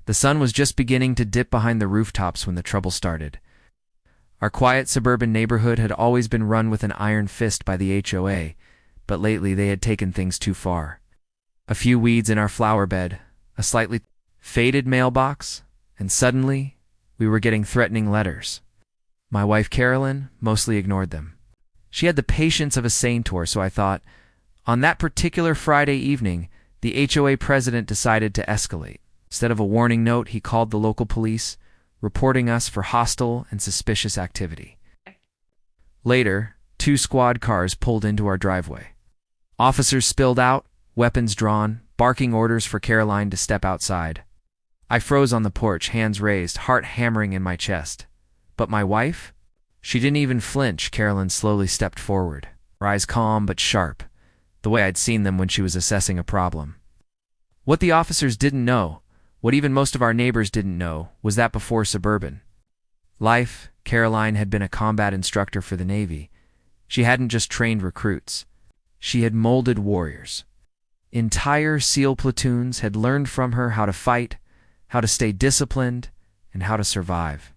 The sun was just beginning to dip behind the rooftops when the trouble started. Our quiet suburban neighborhood had always been run with an iron fist by the HOA, but lately they had taken things too far. A few weeds in our flower bed, a slightly faded mailbox, and suddenly we were getting threatening letters. My wife Carolyn mostly ignored them. She had the patience of a saintor, so I thought. On that particular Friday evening, the HOA president decided to escalate. Instead of a warning note, he called the local police, reporting us for hostile and suspicious activity. Later, 2 squad cars pulled into our driveway. Officers spilled out, weapons drawn, barking orders for Caroline to step outside. I froze on the porch, hands raised, heart hammering in my chest. But my wife? She didn't even flinch. Carolyn slowly stepped forward, her eyes calm but sharp, the way I'd seen them when she was assessing a problem. What the officers didn't know, what even most of our neighbors didn't know, was that before suburban life, Caroline had been a combat instructor for the Navy. She hadn't just trained recruits. She had molded warriors. Entire SEAL platoons had learned from her how to fight, how to stay disciplined, and how to survive.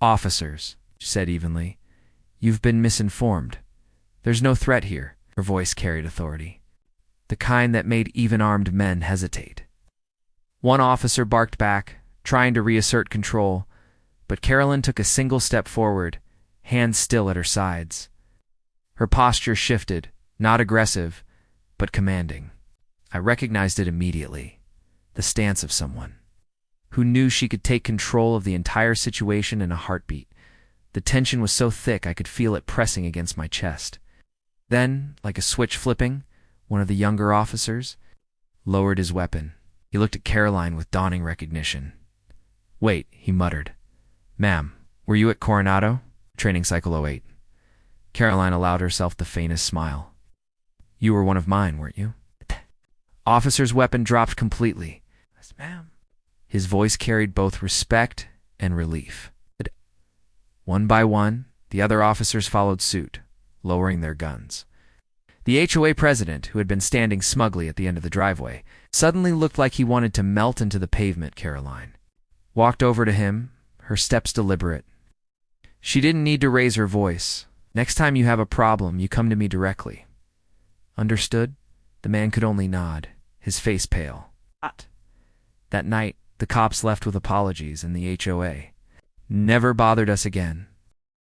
"Officers," she said evenly, "you've been misinformed. There's no threat here." Her voice carried authority, the kind that made even armed men hesitate. One officer barked back, trying to reassert control, but Carolyn took a single step forward, hands still at her sides. Her posture shifted, not aggressive, but commanding. I recognized it immediately, the stance of someone who knew she could take control of the entire situation in a heartbeat. The tension was so thick I could feel it pressing against my chest. Then, like a switch flipping, one of the younger officers lowered his weapon. He looked at Caroline with dawning recognition. "Wait," he muttered. "Ma'am, were you at Coronado? Training Cycle 08. Caroline allowed herself the faintest smile. "You were one of mine, weren't you?" Officer's weapon dropped completely. "Yes, ma'am." His voice carried both respect and relief. One by one, the other officers followed suit, lowering their guns. The HOA president, who had been standing smugly at the end of the driveway, suddenly looked like he wanted to melt into the pavement. Caroline walked over to him, her steps deliberate. She didn't need to raise her voice. "Next time you have a problem, you come to me directly." "Understood?" The man could only nod, his face pale. That night, the cops left with apologies, and the HOA never bothered us again.